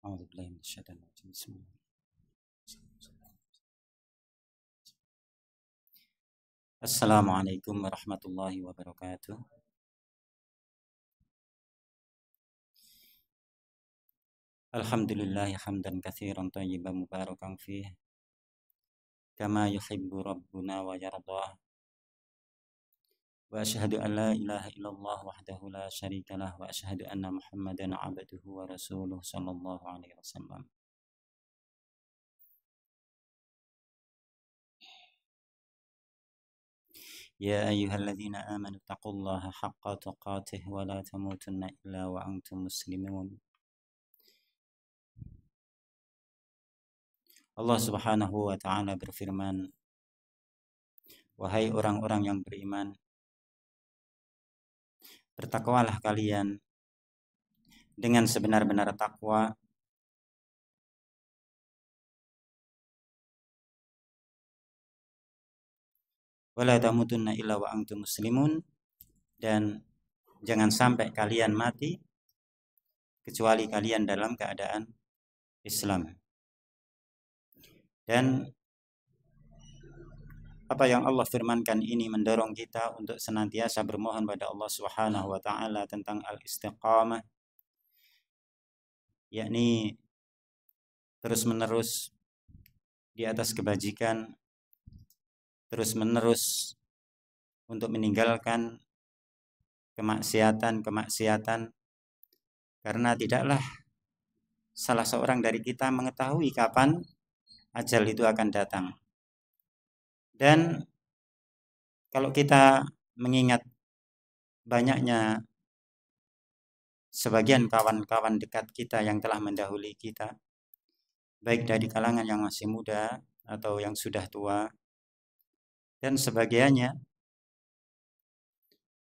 أعوذ بالله من الشيطان الرجيم بسم الله. Assalamualaikum warahmatullahi wabarakatuh. Alhamdulillah hamdan katsiran thayyiban mubarakan fih kama yuhibbu rabbuna wa yardah. Wa asyhadu an la ilaha illallah wahdahu la syarika lah wa asyhadu anna Muhammadan abduhu wa rasuluh sallallahu alaihi wasallam. Ya ayyuhalladzina amanu taqullaha haqqa tuqatih wa la tamutunna illa wa antum muslimun. Allah Subhanahu wa ta'ala berfirman, wahai orang-orang yang beriman, bertakwalah kalian dengan sebenar-benar takwa wala tamutunna illa wa antum muslimun, dan jangan sampai kalian mati kecuali kalian dalam keadaan Islam. Dan apa yang Allah firmankan ini mendorong kita untuk senantiasa bermohon pada Allah Subhanahu wa ta'ala tentang al-istiqamah, yakni terus-menerus di atas kebajikan, terus-menerus untuk meninggalkan kemaksiatan, karena tidaklah salah seorang dari kita mengetahui kapan ajal itu akan datang. Dan kalau kita mengingat banyaknya sebagian kawan-kawan dekat kita yang telah mendahului kita, baik dari kalangan yang masih muda atau yang sudah tua, dan sebagiannya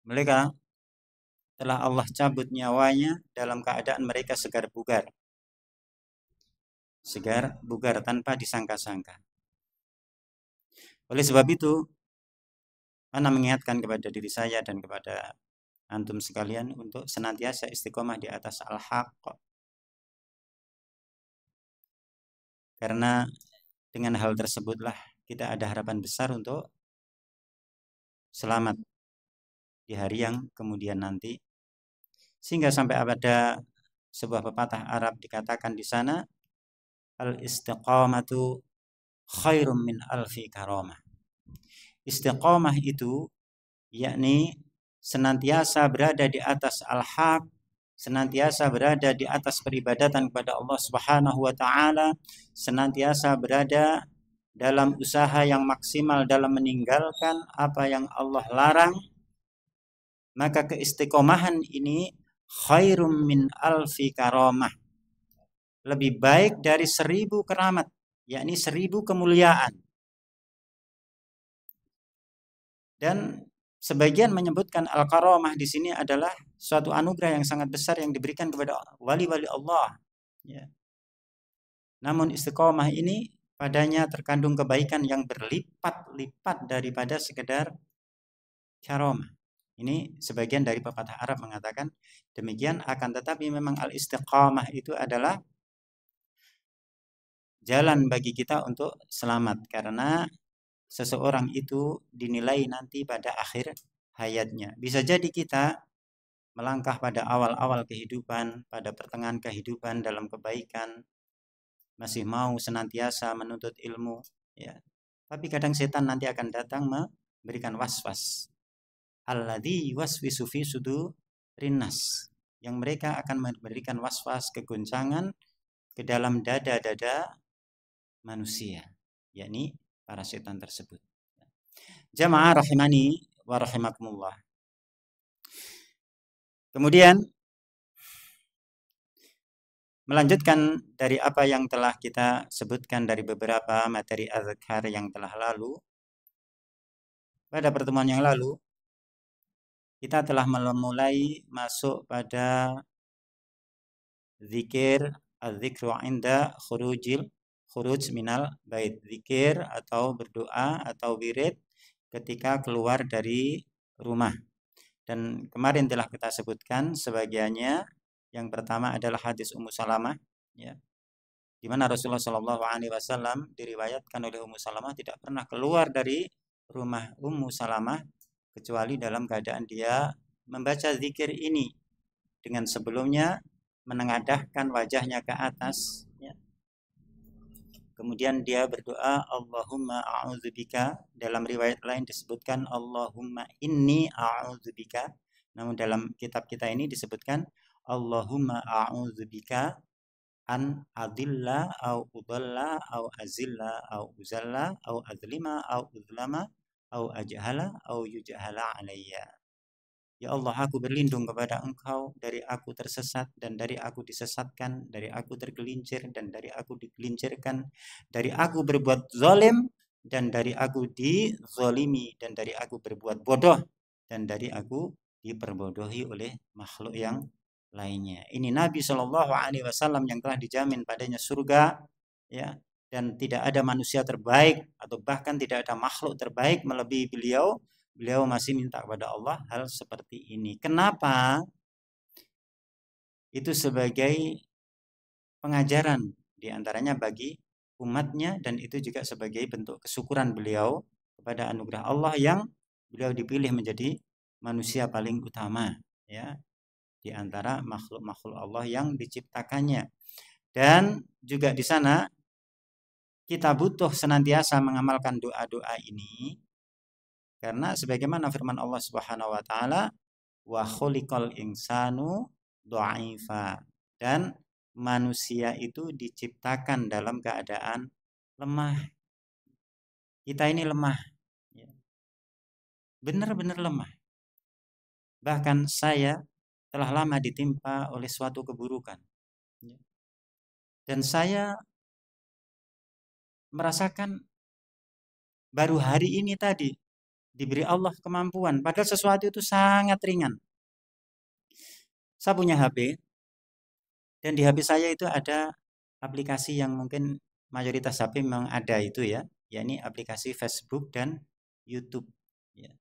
mereka telah Allah cabut nyawanya dalam keadaan mereka segar bugar tanpa disangka-sangka. Oleh sebab itu, ana mengingatkan kepada diri saya dan kepada antum sekalian untuk senantiasa istiqomah di atas al-haq, karena dengan hal tersebutlah kita ada harapan besar untuk selamat di hari yang kemudian nanti. Sehingga sampai ada sebuah pepatah Arab dikatakan di sana, al-istiqamatu khairum min alfi karamah. Istiqamah itu yakni senantiasa berada di atas al-haq, senantiasa berada di atas peribadatan kepada Allah Subhanahu wa ta'ala, senantiasa berada dalam usaha yang maksimal dalam meninggalkan apa yang Allah larang. Maka keistiqomahan ini khairum min alfi karamah, lebih baik dari 1000 keramat, yakni 1000 kemuliaan. Dan sebagian menyebutkan al-karamah di sini adalah suatu anugerah yang sangat besar yang diberikan kepada wali-wali Allah. Ya. Namun istiqomah ini padanya terkandung kebaikan yang berlipat-lipat daripada sekedar karamah. Ini sebagian dari pepatah Arab mengatakan demikian. Akan tetapi memang al-istiqamah itu adalah jalan bagi kita untuk selamat, karena seseorang itu dinilai nanti pada akhir hayatnya. Bisa jadi kita melangkah pada awal-awal kehidupan, pada pertengahan kehidupan dalam kebaikan, masih mau senantiasa menuntut ilmu, ya. Tapi kadang setan nanti akan datang memberikan waswas. Alladzi yuwaswisu fi sudurin nas, yang mereka akan memberikan waswas, kegoncangan ke dalam dada-dada manusia, yakni para setan tersebut. Jamaah rahimani wa rahimakumullah. Kemudian melanjutkan dari apa yang telah kita sebutkan dari beberapa materi azkar yang telah lalu. Pada pertemuan yang lalu kita telah mulai masuk pada zikir, az-zikru 'inda khuruj minal bait, zikir atau berdoa atau wirid ketika keluar dari rumah. Dan kemarin telah kita sebutkan sebagiannya. Yang pertama adalah hadis Ummu Salamah, ya. di mana Rasulullah Shallallahu Alaihi Wasallam diriwayatkan oleh Ummu Salamah tidak pernah keluar dari rumah Ummu Salamah kecuali dalam keadaan dia membaca zikir ini dengan sebelumnya menengadahkan wajahnya ke atas, ya. Kemudian dia berdoa Allahumma a'udzubika, dalam riwayat lain disebutkan Allahumma inni a'udzubika, namun dalam kitab kita ini disebutkan Allahumma a'udzubika an adilla au udalla au azilla au uzalla au azlima au uzlama au ajhala au yujhala alayya. Ya Allah, aku berlindung kepada Engkau dari aku tersesat dan dari aku disesatkan, dari aku tergelincir dan dari aku digelincirkan, dari aku berbuat zalim dan dari aku dizalimi, dan dari aku berbuat bodoh dan dari aku diperbodohi oleh makhluk yang lainnya. Ini Nabi Shallallahu Alaihi Wasallam yang telah dijamin padanya surga, ya, dan tidak ada manusia terbaik atau bahkan tidak ada makhluk terbaik melebihi beliau. Beliau masih minta kepada Allah hal seperti ini. Kenapa? Itu sebagai pengajaran diantaranya bagi umatnya, dan itu juga sebagai bentuk kesyukuran beliau kepada anugerah Allah yang beliau dipilih menjadi manusia paling utama, ya, di antara makhluk-makhluk Allah yang diciptakannya. Dan juga di sana kita butuh senantiasa mengamalkan doa-doa ini, karena sebagaimana firman Allah Subhanahu wa taala, wa khuliqal insanu dha'ifa, dan manusia itu diciptakan dalam keadaan lemah. Kita ini lemah, benar-benar lemah. Bahkan saya telah lama ditimpa oleh suatu keburukan, dan saya merasakan baru hari ini tadi diberi Allah kemampuan, padahal sesuatu itu sangat ringan. Saya punya HP, dan di HP saya itu ada aplikasi yang mungkin mayoritas HP memang ada itu, ya, yakni aplikasi Facebook dan YouTube, ya.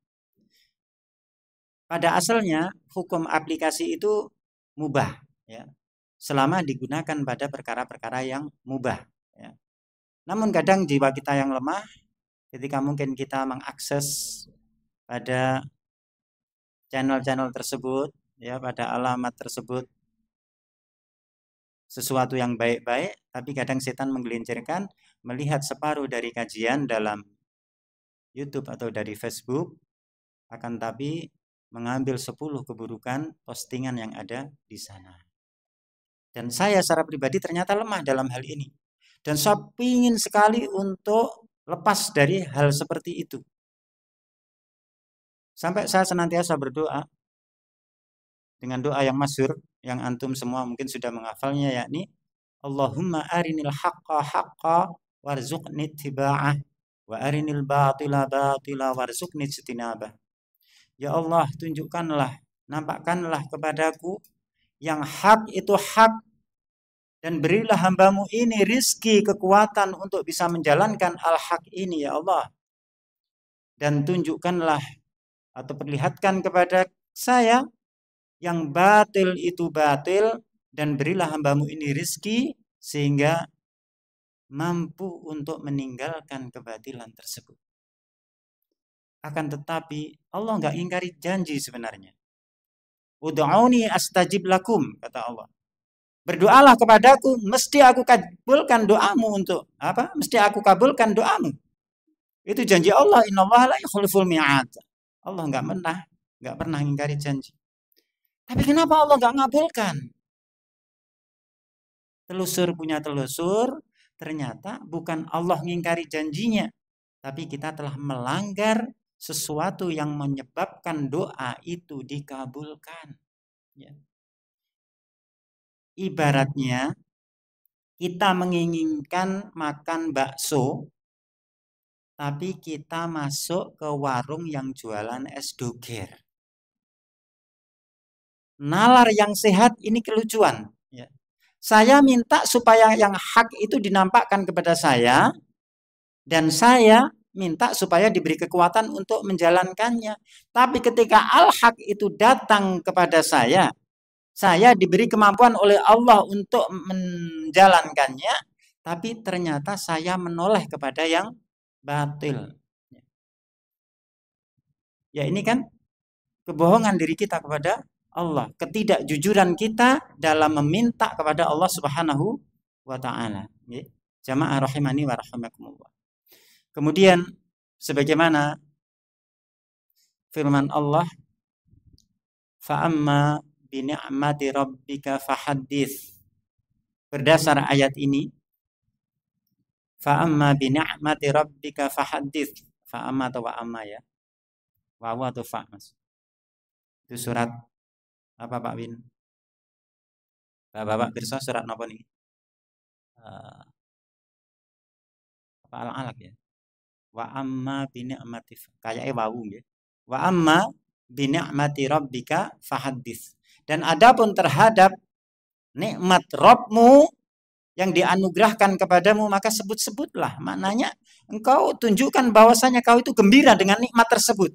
Pada asalnya hukum aplikasi itu mubah, ya, selama digunakan pada perkara-perkara yang mubah, ya. Namun kadang jiwa kita yang lemah, ketika mungkin kita mengakses pada channel-channel tersebut, ya, pada alamat tersebut sesuatu yang baik-baik, tapi kadang setan menggelincirkan melihat separuh dari kajian dalam YouTube atau dari Facebook, akan tapi mengambil 10 keburukan postingan yang ada di sana. Dan saya secara pribadi ternyata lemah dalam hal ini, dan saya ingin sekali untuk lepas dari hal seperti itu. Sampai saya senantiasa berdoa dengan doa yang masyhur yang antum semua mungkin sudah menghafalnya, yakni Allahumma arinil haqqa haqqa warzuqni ittiba'ah wa arinil batila batila warzuqni ijtinabah. Ya Allah, tunjukkanlah, nampakkanlah kepadaku yang hak itu hak, dan berilah hambamu ini rizki, kekuatan untuk bisa menjalankan al-haq ini, ya Allah. Dan tunjukkanlah atau perlihatkan kepada saya yang batil itu batil, dan berilah hambamu ini rizki sehingga mampu untuk meninggalkan kebatilan tersebut. Akan tetapi Allah nggak ingkari janji sebenarnya. Ud'uni astajib lakum, kata Allah. Berdoalah kepadaku, mesti aku kabulkan doamu. Untuk apa? Mesti aku kabulkan doamu. Itu janji Allah. Innallaha la yukhliful mi'ad. Allah nggak pernah ingkari janji. Tapi kenapa Allah nggak ngabulkan? Telusur punya telusur, ternyata bukan Allah ngingkari janjinya, tapi kita telah melanggar sesuatu yang menyebabkan doa itu dikabulkan, ya. Ibaratnya kita menginginkan makan bakso, tapi kita masuk ke warung yang jualan es doger. Nalar yang sehat ini kelucuan, ya. Saya minta supaya yang hak itu dinampakkan kepada saya, dan saya minta supaya diberi kekuatan untuk menjalankannya. Tapi ketika al-haq itu datang kepada saya diberi kemampuan oleh Allah untuk menjalankannya, tapi ternyata saya menoleh kepada yang batil. Ya ini kan kebohongan diri kita kepada Allah, ketidakjujuran kita dalam meminta kepada Allah Subhanahu wa taala. Jamaah rahimani wa rahimakumullah. Kemudian sebagaimana firman Allah, fa amma bi ni'mati rabbika fahaddits. Berdasar ayat ini, fa amma bi ni'mati rabbika fahaddits. Fa amma atau wa amma ya. Wawu atau fa, Mas? Itu surat apa Pak Win? Bapak pirsa surat napa niki? Apa Al-Alaq ya? Wa amma bi ni'mati, kayake wawu nggih. Wa amma bi ni'mati rabbika fahaddits. Dan adapun terhadap nikmat Rabbmu yang dianugerahkan kepadamu, maka sebut-sebutlah. Maknanya engkau tunjukkan bahwasanya kau itu gembira dengan nikmat tersebut.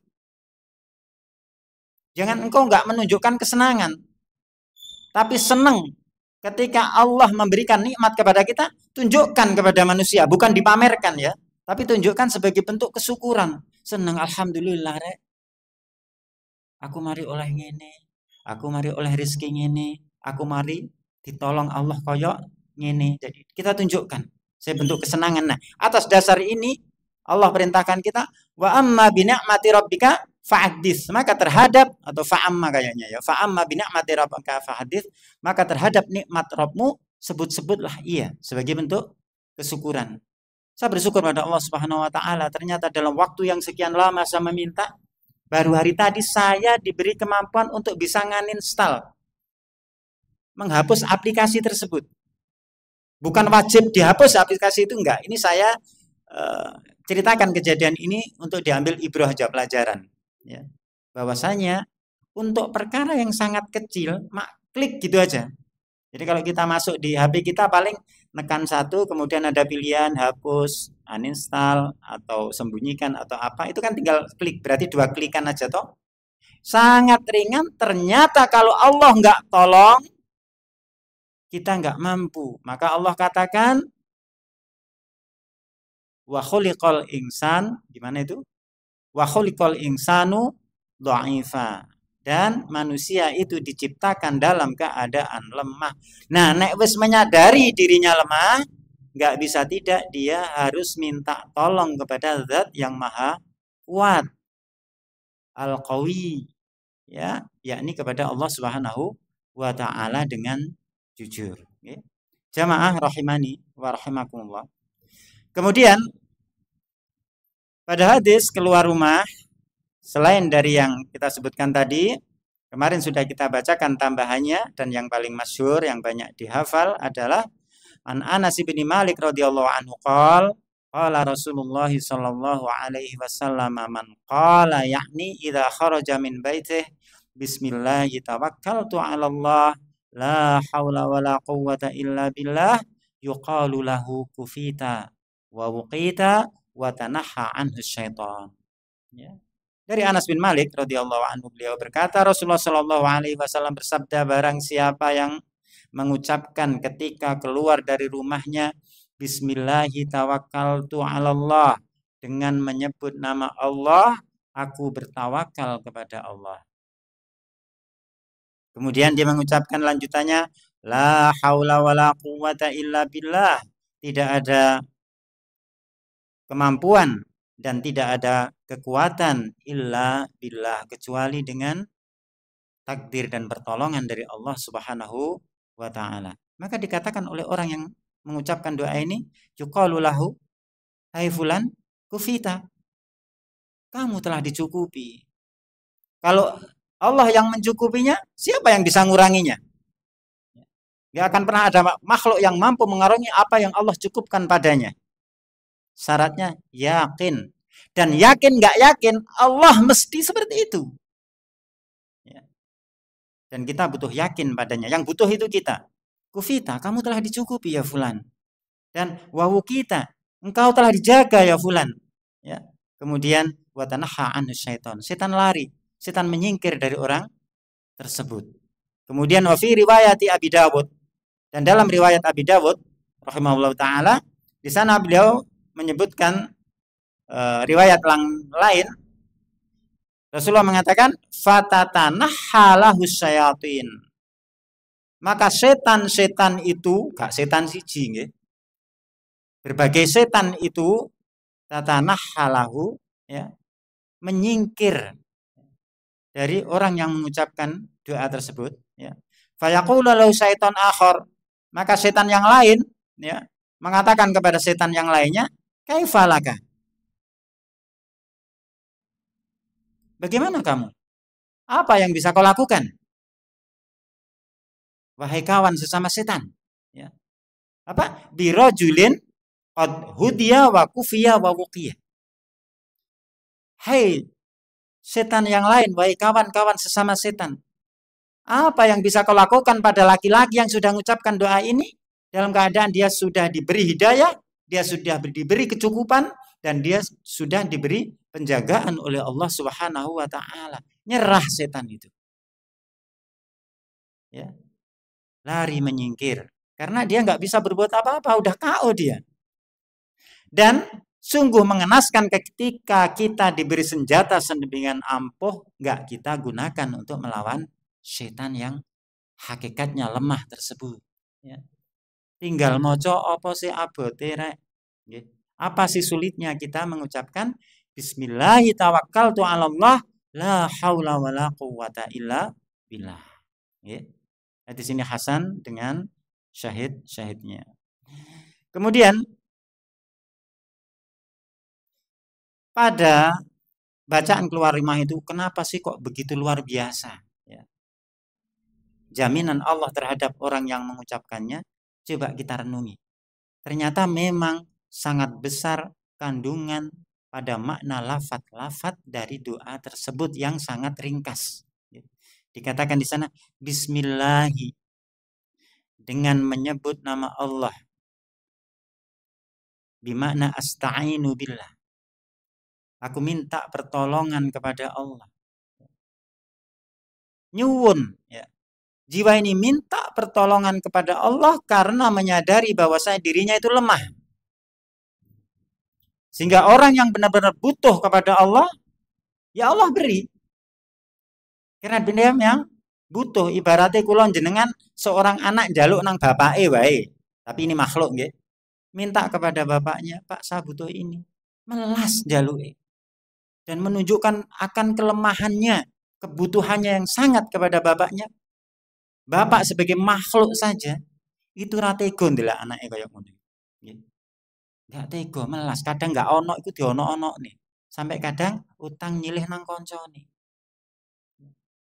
Jangan engkau enggak menunjukkan kesenangan, tapi senang ketika Allah memberikan nikmat kepada kita. Tunjukkan kepada manusia, bukan dipamerkan ya, tapi tunjukkan sebagai bentuk kesyukuran. Senang, alhamdulillah rek, aku mari oleh ngene, aku mari oleh rezeki ngene, aku mari ditolong Allah koyok ngene. Jadi kita tunjukkan saya bentuk kesenangan. Nah, atas dasar ini Allah perintahkan kita, wa amma bi ni'mati rabbika fa'addits. Maka terhadap, atau fa'amma kayaknya ya, fa'amma bi ni'mati rabbika fa'addits, maka terhadap nikmat Rabbmu sebut-sebutlah ia sebagai bentuk kesyukuran. Saya bersyukur pada Allah Subhanahu wa taala, ternyata dalam waktu yang sekian lama saya meminta, baru hari tadi saya diberi kemampuan untuk bisa nganinstall, menghapus aplikasi tersebut. Bukan wajib dihapus aplikasi itu, enggak. Ini saya ceritakan kejadian ini untuk diambil ibrah aja, pelajaran ya. Bahwasanya untuk perkara yang sangat kecil, klik gitu aja. Jadi kalau kita masuk di HP kita paling nekan satu, kemudian ada pilihan hapus, uninstall, atau sembunyikan, atau apa, itu kan tinggal klik, berarti 2 klikan aja toh. Sangat ringan. Ternyata kalau Allah nggak tolong, kita nggak mampu. Maka Allah katakan, wa khuliqal insan, gimana itu? Wa khuliqal insanu dha'ifa. Dan manusia itu diciptakan dalam keadaan lemah. Nah, nek wis menyadari dirinya lemah, nggak bisa tidak, dia harus minta tolong kepada Zat yang Maha Kuat, Al-Qawi, ya, yakni kepada Allah Subhanahu wa taala dengan jujur. Ya. Jamaah rahimani wa rahimakumullah. Kemudian pada hadis keluar rumah, selain dari yang kita sebutkan tadi, kemarin sudah kita bacakan tambahannya, dan yang paling masyhur, yang banyak dihafal adalah an Anas bin Malik radhiyallahu anhu qala Rasulullah sallallahu alaihi wasallam, man qala yakni idza kharaja min baitih bismillah tawakkaltu 'ala Allah la haula wala quwwata illa billah yuqalu lahu kufita wa wuqita wa tanaha anhu syaitan. Ya. Dari Anas bin Malik radhiyallahu anhu, beliau berkata, Rasulullah sallallahu alaihi wasallam bersabda, barang siapa yang mengucapkan ketika keluar dari rumahnya, bismillahi tawakkaltu 'ala Allah, dengan menyebut nama Allah, aku bertawakal kepada Allah. Kemudian dia mengucapkan lanjutannya, la haula wala quwwata illa billah, tidak ada kemampuan dan tidak ada kekuatan illa billah, kecuali dengan takdir dan pertolongan dari Allah Subhanahu wa taala. Maka dikatakan oleh orang yang mengucapkan doa ini, yuqalu lahu, hai fulan kufita, kamu telah dicukupi. Kalau Allah yang mencukupinya, siapa yang bisa nguranginya? Gak akan pernah ada makhluk yang mampu mengarungi apa yang Allah cukupkan padanya. Syaratnya yakin. Dan yakin gak yakin, Allah mesti seperti itu. Dan kita butuh yakin padanya. Yang butuh itu kita. Kufita, kamu telah dicukupi ya fulan. Dan wawu kita, engkau telah dijaga ya fulan. Ya. Kemudian watanaha anhu syaitan, setan lari, setan menyingkir dari orang tersebut. Kemudian wa fi riwayati Abi Dawud, dan dalam riwayat Abi Dawud, rahimahullah taala. Di sana beliau menyebutkan riwayat lain, Rasulullah mengatakan fatatanahhalahu syayatin. Maka setan-setan itu, gak setan siji nggih. Berbagai setan itu tatanahhalahu, ya, menyingkir dari orang yang mengucapkan doa tersebut, ya. Fayaqulu lahu syaitan akhar, maka setan yang lain, ya, mengatakan kepada setan yang lainnya, kaifalaka, bagaimana kamu? Apa yang bisa kau lakukan? Wahai kawan sesama setan, ya. Apa? Birajulin qad hudiya wa kufiya wa wuqiya. Hai setan yang lain, wahai kawan-kawan sesama setan, apa yang bisa kau lakukan pada laki-laki yang sudah mengucapkan doa ini dalam keadaan dia sudah diberi hidayah, dia sudah diberi kecukupan, dan dia sudah diberi penjagaan oleh Allah Subhanahu wa taala. Nyerah setan itu. Ya. Lari menyingkir karena dia nggak bisa berbuat apa-apa, udah KO dia. Dan sungguh mengenaskan ketika kita diberi senjata sedemikian ampuh, nggak kita gunakan untuk melawan setan yang hakikatnya lemah tersebut. Ya. Tinggal moco apa sih abote rek. Apa sih sulitnya kita mengucapkan Bismillahi tawakkaltu 'alallah la haula wala quwwata illa billah. Ya. Hadis ini hasan dengan syahid-syahidnya. Kemudian pada bacaan keluar rumah itu kenapa sih kok begitu luar biasa? Ya. Jaminan Allah terhadap orang yang mengucapkannya, coba kita renungi. Ternyata memang sangat besar kandungan pada makna lafaz-lafaz dari doa tersebut yang sangat ringkas. Dikatakan di sana Bismillahi, dengan menyebut nama Allah, bimakna asta'inu billah, aku minta pertolongan kepada Allah. Nyuwun, ya. Jiwa ini minta pertolongan kepada Allah karena menyadari bahwasanya dirinya itu lemah. Sehingga orang yang benar-benar butuh kepada Allah, ya Allah beri. Karena dia yang butuh, ibaratnya kula jenengan seorang anak njaluk nang bapake wae. Tapi ini makhluk nggih. Minta kepada bapaknya, "Pak, saya butuh ini." Melas njaluke. Dan menunjukkan akan kelemahannya, kebutuhannya yang sangat kepada bapaknya. Bapak sebagai makhluk saja itu ra tega ndelok anake kaya ngono. Nggih. Enggak tega, melas. Kadang enggak ono iku diono-ono nih. Sampai kadang utang nyilih nang koncone.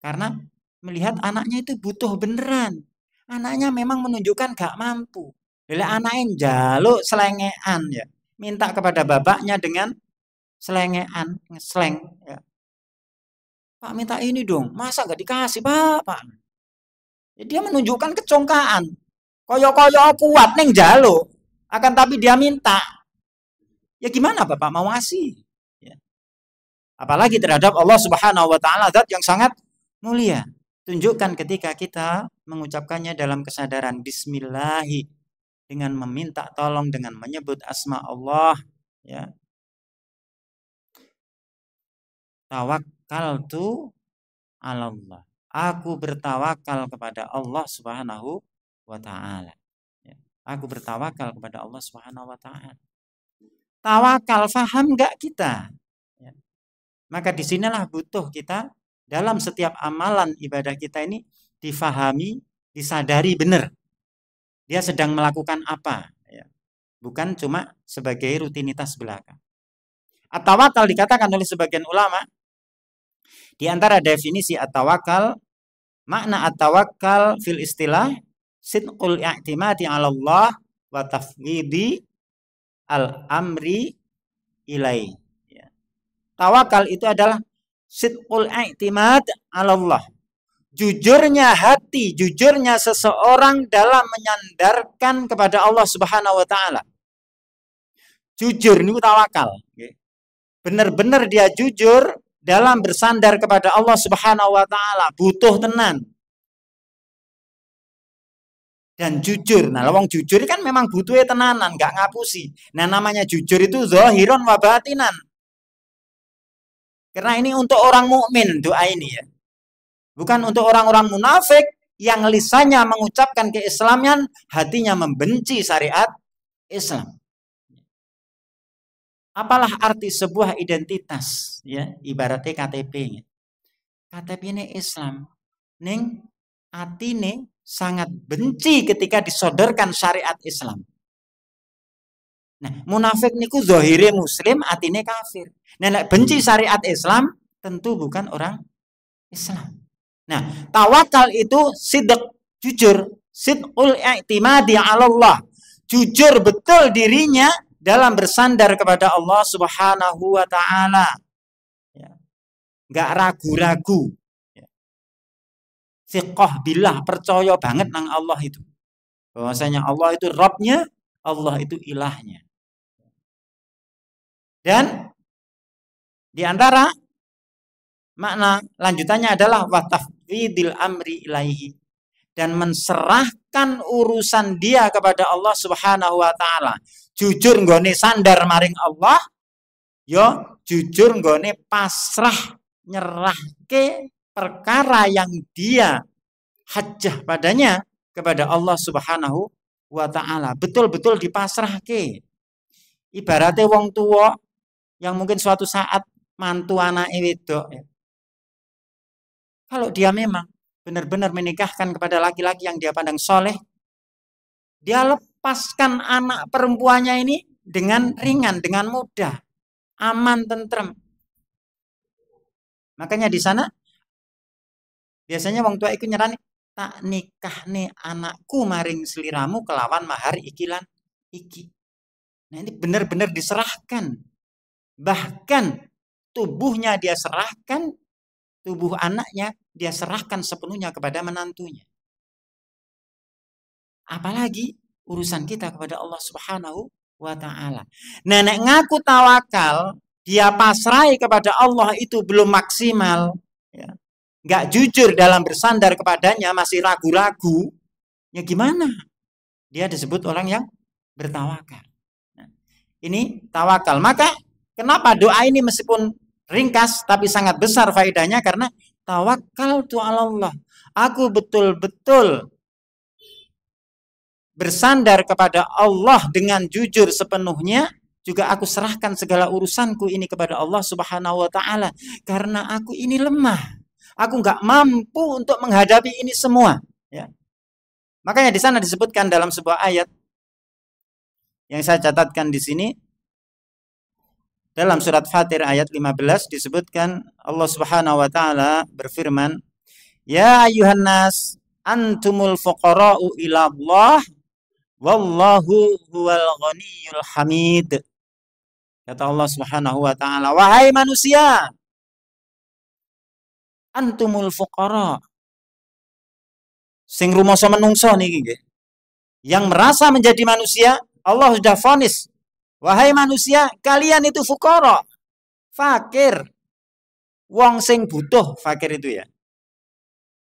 Karena melihat anaknya itu butuh beneran. Anaknya memang menunjukkan gak mampu. Bila anaknya njaluk selengean, ya, minta kepada bapaknya dengan selengean, ngesleng, ya. Pak minta ini dong, masa gak dikasih bapak? Ya, dia menunjukkan kecongkaan. Koyo-koyo kuat neng njaluk, akan tapi dia minta. Ya gimana bapak mau ngasih? Ya. Apalagi terhadap Allah Subhanahu wa taala, zat yang sangat mulia. Tunjukkan ketika kita mengucapkannya dalam kesadaran Bismillahi, dengan meminta tolong, dengan menyebut asma Allah, ya. Tawakkaltu 'alallah. Aku bertawakal kepada Allah Subhanahu wa taala. Ya. Aku bertawakal kepada Allah Subhanahu wa taala. Tawakal, faham enggak kita? Ya. Maka disinilah butuh kita dalam setiap amalan ibadah kita ini difahami, disadari benar. Dia sedang melakukan apa, ya. Bukan cuma sebagai rutinitas belaka. At-tawakal dikatakan oleh sebagian ulama, di antara definisi at-tawakal, makna at-tawakal fil istilah sidqul i'timadi 'ala Allah wa tafwidi al-amri ilai. Ya. Tawakal itu adalah sidqul i'timad 'ala Allah. Jujurnya hati, jujurnya seseorang dalam menyandarkan kepada Allah Subhanahu wa taala. Jujur ini tawakal. Benar-benar dia jujur dalam bersandar kepada Allah Subhanahu wa taala, butuh tenan. dan jujur. Nah, wong jujur kan memang butuhnya tenanan, nggak ngapusi. Nah, namanya jujur itu zahiron wa batinan. Karena ini untuk orang mukmin doa ini ya. Bukan untuk orang-orang munafik yang lisannya mengucapkan keislaman, hatinya membenci syariat Islam. Apalah arti sebuah identitas ya, ibaratnya KTP. KTP ini Islam. Ning atine sangat benci ketika disodorkan syariat Islam. Nah, munafik niku zahire muslim, atine kafir. Nah, nek benci syariat Islam tentu bukan orang Islam. Nah, tawakal itu sidq, jujur, sidqul i'timadi 'ala Allah. Jujur betul dirinya dalam bersandar kepada Allah Subhanahu wa taala. Ya. Enggak ragu-ragu. Ya. Thiqah billah, percaya banget nang Allah itu. Bahwasanya Allah itu Rabbnya, Allah itu ilahnya. Dan di antara makna lanjutannya adalah watafwidil amri ilaihi, dan menserahkan urusan dia kepada Allah Subhanahu wa taala. Jujur nggone sandar maring Allah, yo jujur nggone pasrah nyerahke perkara yang dia hajah padanya kepada Allah Subhanahu wa taala. Betul-betul dipasrahke. Ibaratnya wong tua yang mungkin suatu saat mantu anak wedok ya. Kalau dia memang benar-benar menikahkan kepada laki-laki yang dia pandang soleh, dia lepaskan anak perempuannya ini dengan ringan, dengan mudah, aman, tentrem. Makanya di sana biasanya wong tua itu nyerani, tak nikah nih anakku maring seliramu kelawan mahar ikilan iki. Nah, ini benar-benar diserahkan. Bahkan tubuhnya dia serahkan, tubuh anaknya dia serahkan sepenuhnya kepada menantunya. Apalagi urusan kita kepada Allah Subhanahu wa taala. Nenek ngaku tawakal, dia pasrai kepada Allah itu belum maksimal, ya. Nggak jujur dalam bersandar kepadanya, masih ragu-ragu, ya gimana? Dia disebut orang yang bertawakal. Nah, ini tawakal. Maka kenapa doa ini meskipun ringkas tapi sangat besar faedahnya, karena tawakal tu Allah. Aku betul-betul bersandar kepada Allah dengan jujur sepenuhnya, juga aku serahkan segala urusanku ini kepada Allah Subhanahu wa taala, karena aku ini lemah. Aku nggak mampu untuk menghadapi ini semua, ya. Makanya di sana disebutkan dalam sebuah ayat yang saya catatkan di sini, dalam surat Fatir ayat 15 disebutkan Allah Subhanahu wa taala berfirman, "Ya ayyuhan nas, antumul fuqara'u ila Allah, wallahu huwal ghaniyyul hamid." Kata Allah Subhanahu wa taala, "Wahai manusia, antumul fuqara." Sing rumoso menungso niki nggih. Yang merasa menjadi manusia, Allah sudah vonis, wahai manusia, kalian itu fuqara, fakir. Wong sing butuh, fakir itu ya.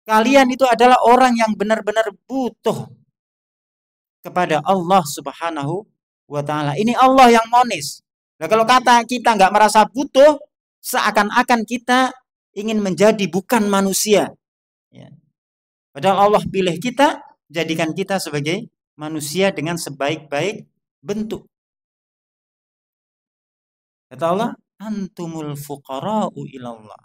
Kalian itu adalah orang yang benar-benar butuh kepada Allah Subhanahu wa taala. Ini Allah yang vonis. Nah, kalau kata kita nggak merasa butuh, seakan-akan kita ingin menjadi bukan manusia. Ya. Padahal Allah pilih kita, jadikan kita sebagai manusia dengan sebaik-baik bentuk. Kata Allah, antumul fuqara'u ilallah.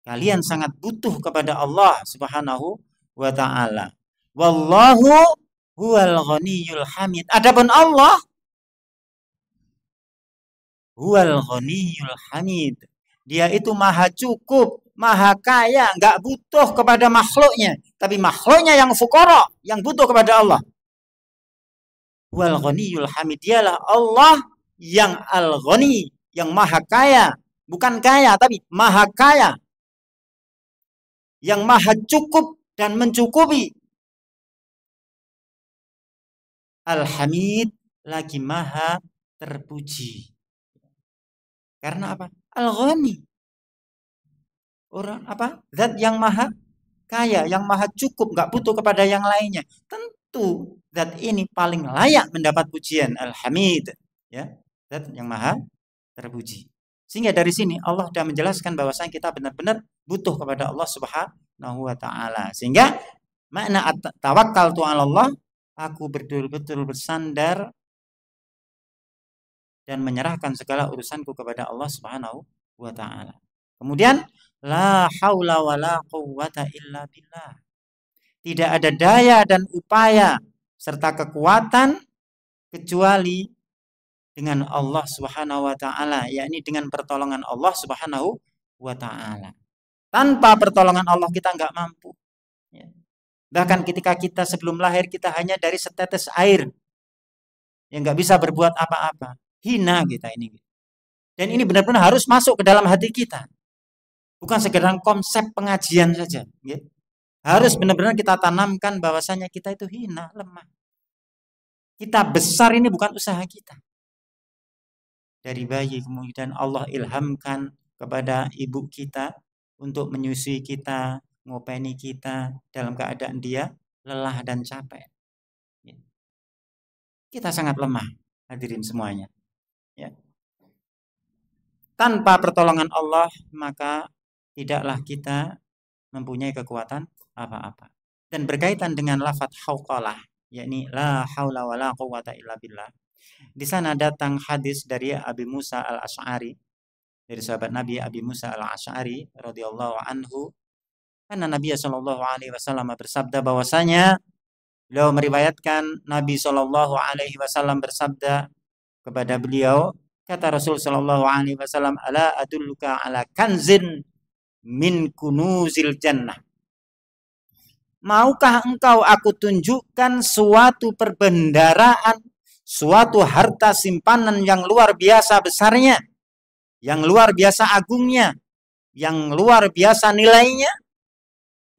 Kalian sangat butuh kepada Allah Subhanahu wa taala. Wallahu huwal ghaniyyul hamid. Adapun Allah huwal ghaniyyul hamid. Dia itu maha cukup, maha kaya, nggak butuh kepada makhluknya, tapi makhluknya yang fuqara, yang butuh kepada Allah. Wal ghaniyul hamid, dialah Allah yang al-ghani, yang maha kaya, bukan kaya tapi maha kaya, yang maha cukup dan mencukupi. Al-hamid, lagi maha terpuji. Karena apa? Al-ghani. Orang apa? Zat yang maha kaya, yang maha cukup, nggak butuh kepada yang lainnya. Tentu tentu zat ini paling layak mendapat pujian, Al-Hamid, ya, zat yang maha terpuji. Sehingga dari sini Allah sudah menjelaskan bahwasanya kita benar-benar butuh kepada Allah Subhanahu wa taala. Sehingga makna tawakkaltu 'ala Allah, aku betul-betul bersandar dan menyerahkan segala urusanku kepada Allah Subhanahu wa taala. Kemudian la haula wala quwwata illa billah. Tidak ada daya dan upaya serta kekuatan kecuali dengan Allah Subhanahu wa taala, yakni dengan pertolongan Allah Subhanahu wa taala. Tanpa pertolongan Allah kita nggak mampu. Ya. Bahkan ketika kita sebelum lahir kita hanya dari setetes air yang nggak bisa berbuat apa-apa. Hina kita ini. Dan ini benar-benar harus masuk ke dalam hati kita. Bukan sekedar konsep pengajian saja. Ya. Harus benar-benar kita tanamkan bahwasanya kita itu hina, lemah. Kita besar ini bukan usaha kita. Dari bayi kemudian Allah ilhamkan kepada ibu kita untuk menyusui kita, ngopeni kita dalam keadaan dia lelah dan capek. Kita sangat lemah, hadirin semuanya. Ya. Tanpa pertolongan Allah maka tidaklah kita mempunyai kekuatan apa-apa. Dan berkaitan dengan lafaz hauqalah, yakni la haula wala quwwata illa billah. Di sana datang hadis dari Abi Musa al-Asy'ari, dari sahabat Nabi Abi Musa al-Asy'ari radhiyallahu anhu, karena Nabi sallallahu alaihi wasallam bersabda bahwasanya beliau meriwayatkan Nabi sallallahu alaihi wasallam bersabda kepada beliau, kata Rasul sallallahu alaihi wasallam, ala adulluka ala kanzin min kunuzil jannah. Maukah engkau aku tunjukkan suatu perbendaharaan, suatu harta simpanan yang luar biasa besarnya, yang luar biasa agungnya, yang luar biasa nilainya?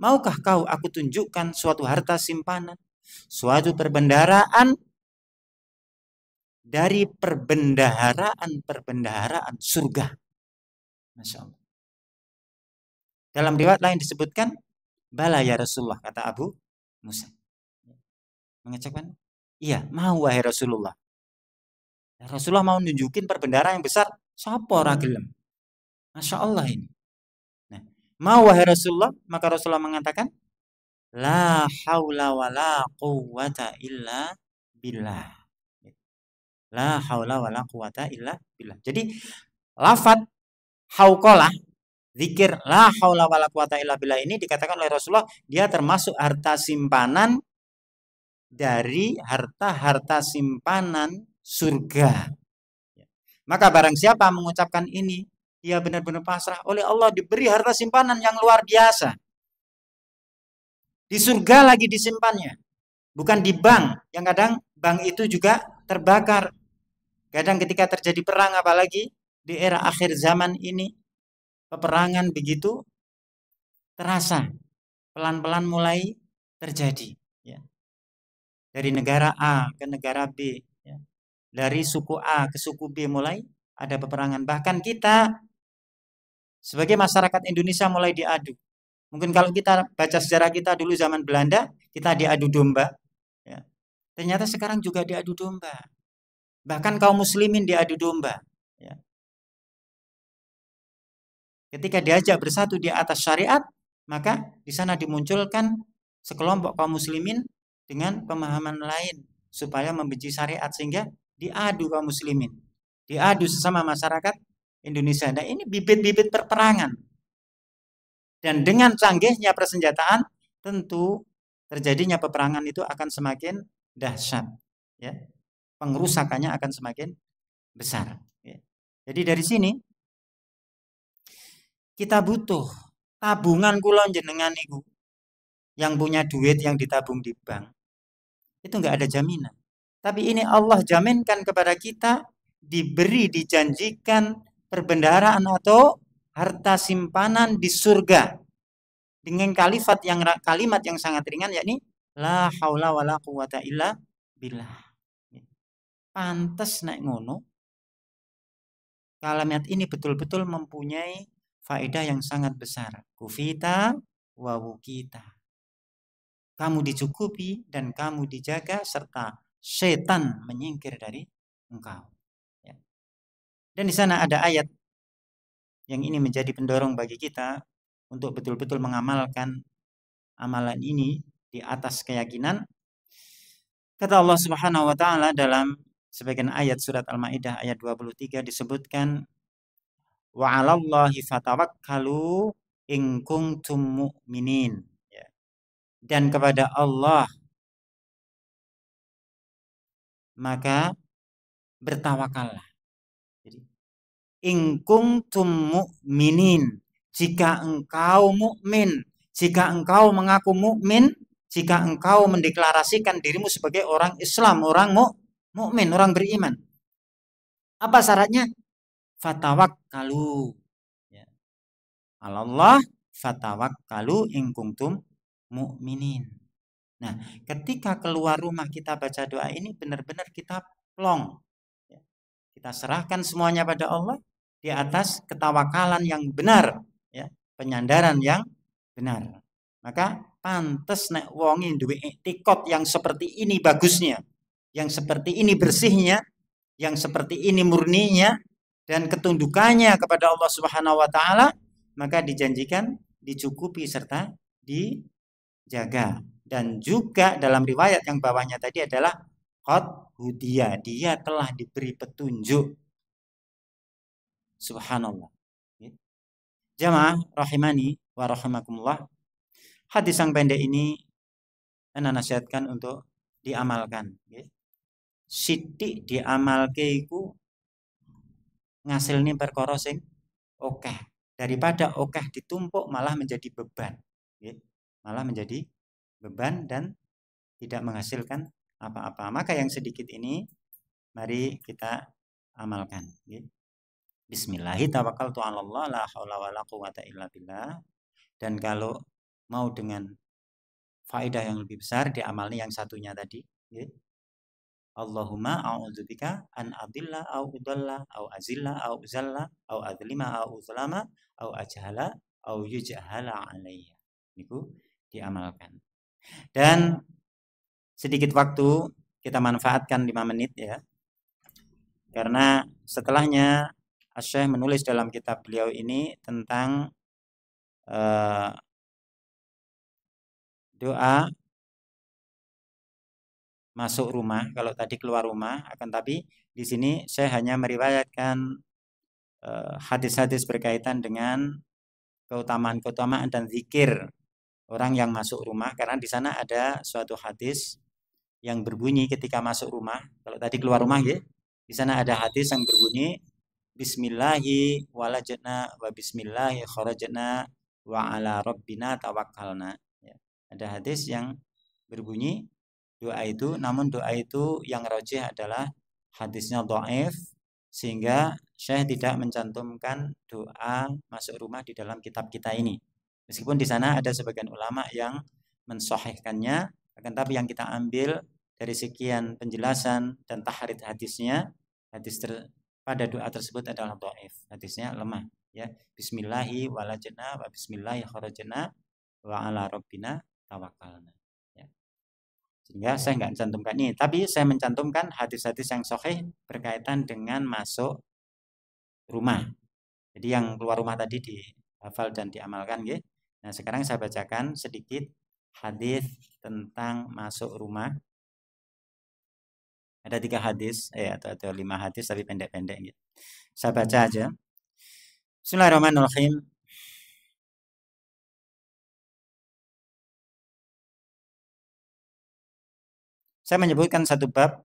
Maukah kau aku tunjukkan suatu harta simpanan, suatu perbendaharaan dari perbendaharaan surga? Masya Allah. Dalam riwayat lain disebutkan, bala ya Rasulullah, kata Abu Musa. Mengecekkan, iya, mau wahai Rasulullah. Rasulullah mau nunjukin perbendaharaan yang besar, sapa ora gelem. Masya Allah ini. Nah, mau wahai Rasulullah, maka Rasulullah mengatakan, la haula wala quwwata illa billah. La haula wala quwwata illa billah. Jadi lafaz hauqalah, zikir la haula wala quwwata illa billah ini dikatakan oleh Rasulullah, dia termasuk harta simpanan dari harta-harta simpanan surga. Maka barang siapa mengucapkan ini, dia benar-benar pasrah oleh Allah, diberi harta simpanan yang luar biasa. Di surga lagi disimpannya. Bukan di bank, yang kadang bank itu juga terbakar. Kadang ketika terjadi perang, apalagi di era akhir zaman ini, peperangan begitu terasa, pelan-pelan mulai terjadi. Ya. Dari negara A ke negara B, ya. Dari suku A ke suku B mulai ada peperangan. Bahkan kita sebagai masyarakat Indonesia mulai diadu. Mungkin kalau kita baca sejarah kita dulu zaman Belanda, kita diadu domba. Ya. Ternyata sekarang juga diadu domba. Bahkan kaum muslimin diadu domba. Ya. Ketika diajak bersatu di atas syariat, maka di sana dimunculkan sekelompok kaum muslimin dengan pemahaman lain supaya membenci syariat, sehingga diadu kaum muslimin, diadu sesama masyarakat Indonesia. Nah, ini bibit-bibit perperangan. Dan dengan canggihnya persenjataan, tentu terjadinya peperangan itu akan semakin dahsyat. Ya. Pengerusakannya akan semakin besar. Ya. Jadi dari sini kita butuh tabungan kula jenengan niku yang punya duit yang ditabung di bank. Itu enggak ada jaminan. Tapi ini Allah jaminkan kepada kita, diberi, dijanjikan perbendaharaan atau harta simpanan di surga dengan kalimat yang sangat ringan, yakni la haula wala quwata illa billah. Pantes naik ngono. Kalimat ini betul-betul mempunyai faedah yang sangat besar. Kufita wa wukita. kamu dicukupi dan kamu dijaga, serta setan menyingkir dari engkau. Ya. Dan di sana ada ayat yang ini menjadi pendorong bagi kita untuk betul-betul mengamalkan amalan ini di atas keyakinan. Kata Allah Subhanahu wa taala dalam sebagian ayat surat Al-Maidah ayat 23 disebutkan wa 'alallahi fatawakkalu in kuntum mu'minin. Ya. Dan kepada Allah maka bertawakallah. Jadi in kuntum mu'minin, jika engkau mukmin, jika engkau mengaku mukmin, jika engkau mendeklarasikan dirimu sebagai orang Islam, orang mukmin, orang beriman. Apa syaratnya? Fatawakkalu. Ya. Allah fatawakkalu in kuntum mu'minin. Nah, ketika keluar rumah kita baca doa ini benar-benar kita plong. Ya. Kita serahkan semuanya pada Allah di atas ketawakalan yang benar, ya, penyandaran yang benar. Maka pantes nek wongi duwe iktikad yang seperti ini bagusnya, yang seperti ini bersihnya, yang seperti ini murninya dan ketundukannya kepada Allah Subhanahu wa taala, maka dijanjikan dicukupi serta dijaga. Dan juga dalam riwayat yang bawahnya tadi adalah qad hudiya, dia telah diberi petunjuk. Subhanallah. Jamaah rahimani wa rahimakumullah. Hadis yang pendek ini ana nasihatkan untuk diamalkan. Sithik diamalke iku ngasilne perkara sing akeh. Daripada akeh ditumpuk malah menjadi beban. Malah menjadi beban dan tidak menghasilkan apa-apa. Maka yang sedikit ini mari kita amalkan. Bismillahirrahmanirrahim, tawakkaltu 'alallah la haula wala quwata illa billah. Dan kalau mau dengan faedah yang lebih besar diamalni yang satunya tadi, Allahumma a'udzubika an adilla au udalla au azilla au uzalla au adlima au uzlama au ajhala au yujhala alayya. Itu diamalkan. Dan sedikit waktu kita manfaatkan 5 menit ya. Karena setelahnya Asy-Syaikh menulis dalam kitab beliau ini tentang doa masuk rumah. Kalau tadi keluar rumah, akan tapi di sini saya hanya meriwayatkan hadis-hadis berkaitan dengan keutamaan-keutamaan dan zikir orang yang masuk rumah, karena di sana ada suatu hadis yang berbunyi ketika masuk rumah. Kalau tadi keluar rumah ya, di sana ada hadis yang berbunyi Bismillahi walajna wa bismillahi kharajna wa ala rabbina tawakkalna. Ya. Ada hadis yang berbunyi doa itu, namun doa itu yang rajih adalah hadisnya dhaif, sehingga Syekh tidak mencantumkan doa masuk rumah di dalam kitab kita ini. Meskipun di sana ada sebagian ulama yang mensahihkannya, akan tapi yang kita ambil dari sekian penjelasan dan tahrid hadisnya, pada doa tersebut adalah dhaif, hadisnya lemah ya. Bismillahi walajna wa bismillahi kharajna wa ala rabbina tawakkalna ya. Sehingga saya nggak mencantumkan ini, tapi saya mencantumkan hadis-hadis yang sahih berkaitan dengan masuk rumah. Jadi yang keluar rumah tadi dihafal dan diamalkan ya. Nah, sekarang saya bacakan sedikit hadis tentang masuk rumah. Ada 3 hadis, atau 5 hadis tapi pendek-pendek gitu. Saya baca aja. Bismillahirrahmanirrahim. Saya menyebutkan satu bab.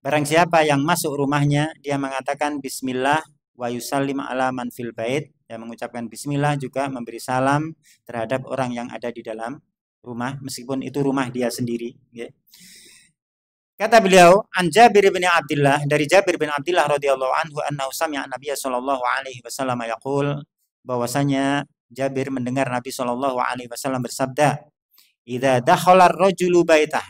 Barang siapa yang masuk rumahnya, dia mengatakan bismillah wa yusallim ala man fil bait, yang mengucapkan bismillah juga memberi salam terhadap orang yang ada di dalam rumah, meskipun itu rumah dia sendiri ya. Kata beliau, an Jabir bin Abdullah, dari Jabir bin Abdullah radhiyallahu anhu, annahu sami'a Nabiy sallallahu alaihi wasallam yaqul, bahwasanya Jabir mendengar Nabi sallallahu alaihi wasallam bersabda, "Idza dakhala ar-rajulu baitah."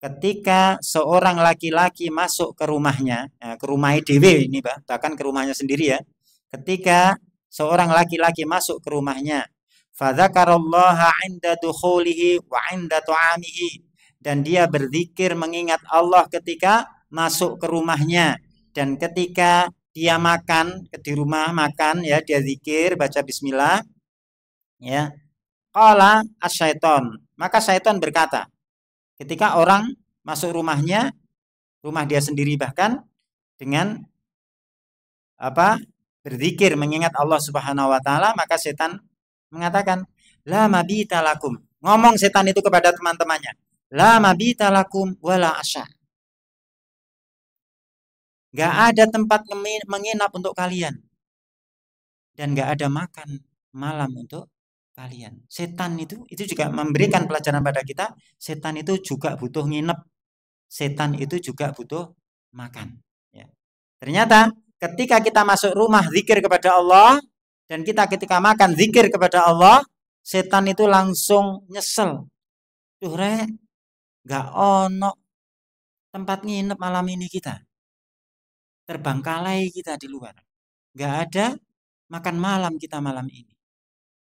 Ketika seorang laki-laki masuk ke rumahnya, ke rumah dhewe ini, bahkan ke rumahnya sendiri ya. Ketika seorang laki-laki masuk ke rumahnya, Fadzakarallaha 'inda dukhulihi wa 'inda ta'amihi, dan dia berzikir mengingat Allah ketika masuk ke rumahnya dan ketika dia makan di rumah makan, ya, dia zikir baca bismillah, ya. Qala asyaiton, maka syaiton berkata ketika orang masuk rumahnya, rumah dia sendiri bahkan, dengan apa, berzikir mengingat Allah Subhanahu wa taala, maka setan mengatakan, la mabita lakum. Ngomong setan itu kepada teman-temannya, la mabita lakum wala asya. Enggak ada tempat menginap untuk kalian dan enggak ada makan malam untuk kalian. Setan itu juga memberikan pelajaran pada kita, setan itu juga butuh nginep. Setan itu juga butuh makan, ya. Ternyata ketika kita masuk rumah zikir kepada Allah dan kita ketika makan zikir kepada Allah, setan itu langsung nyesel. Duh rek, gak ono tempat nginep malam ini kita. Terbangkalai kita di luar. Gak ada makan malam kita malam ini.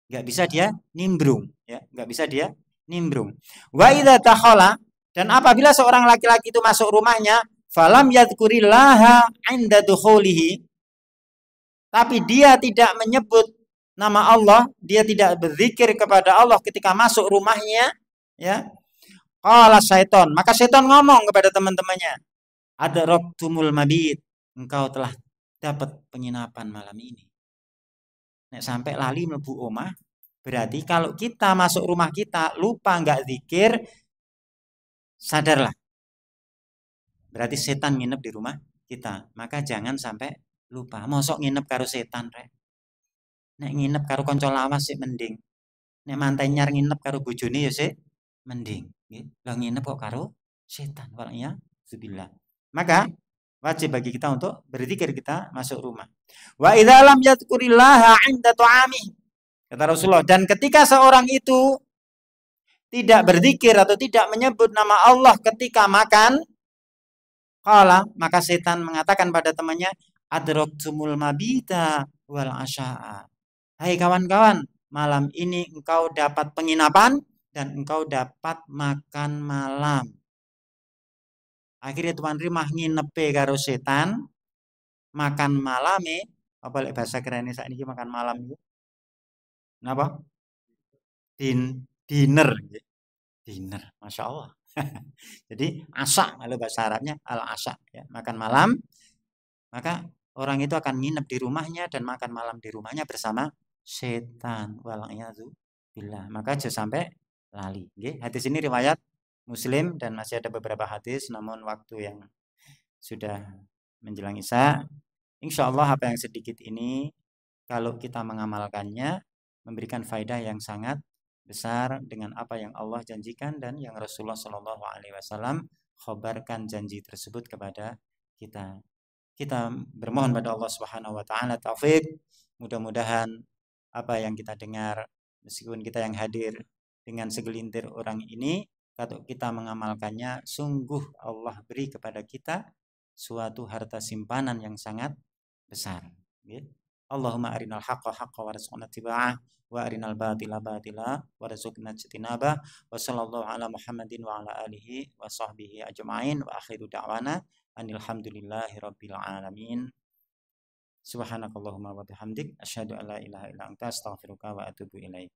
Gak bisa dia nimbrung, ya, gak bisa dia nimbrung. Wa idza takhala, dan apabila seorang laki-laki itu masuk rumahnya, falam yadhkurillaha 'inda dukhulihi, tapi dia tidak menyebut nama Allah, dia tidak berzikir kepada Allah ketika masuk rumahnya, ya. Qala syaiton, maka syaiton ngomong kepada teman-temannya, adraktumul mabit, engkau telah dapat penginapan malam ini. Nek sampai lali mlebu omah, berarti kalau kita masuk rumah kita lupa enggak zikir, sadarlah. Berarti setan nginep di rumah kita. Maka jangan sampai lupa. Mosok nginep karo setan, rek. Nek nginep karo kanca lawas sik mending. Nek mantai nyar nginep karo bojone ya sik mending, nggih. Lah nginep kok karo setan, walanya zubillah. Maka wajib bagi kita untuk berzikir kita masuk rumah. Wa idza lam yadhkurillaha 'inda ta'ami, kata Rasulullah, dan ketika seorang itu tidak berzikir atau tidak menyebut nama Allah ketika makan, qala, maka setan mengatakan pada temannya, adraktumul mabita wal asya'a. Hai kawan-kawan, malam ini engkau dapat penginapan dan engkau dapat makan malam. Akhirnya tuan rumah nginepe karo setan, makan malame, apa lek bahasa kerene sakniki makan malam itu? Napa? Dinner. Dinner, Masya Allah. Jadi asak, kalau bahasa Arabnya al-asak, ya, makan malam. Maka orang itu akan nginep di rumahnya dan makan malam di rumahnya bersama setan. Wala'iyadzubillah. Maka jangan sampai lali. Hadis ini riwayat Muslim dan masih ada beberapa hadis, namun waktu yang sudah menjelang Isya. Insya Allah apa yang sedikit ini kalau kita mengamalkannya memberikan faedah yang sangat besar dengan apa yang Allah janjikan dan yang Rasulullah Shallallahu Alaihi Wasallam khabarkan janji tersebut kepada kita. Kita bermohon pada Allah Subhanahu Wa Taala taufik. Mudah-mudahan apa yang kita dengar, meskipun kita yang hadir dengan segelintir orang ini, kalau kita mengamalkannya, sungguh Allah beri kepada kita suatu harta simpanan yang sangat besar. Allahumma arinal haqqa haqqa warzuqna ittiba'ah wa arinal batila batila warzuqna ijtinabah wa sallallahu ala Muhammadin wa ala alihi wa sahbihi ajma'in wa akhiru da'wana anil hamdulillahi rabbil alamin. Subhanakallahumma wa bihamdik asyhadu an la ilaha illa anta astaghfiruka wa atubu ilaik.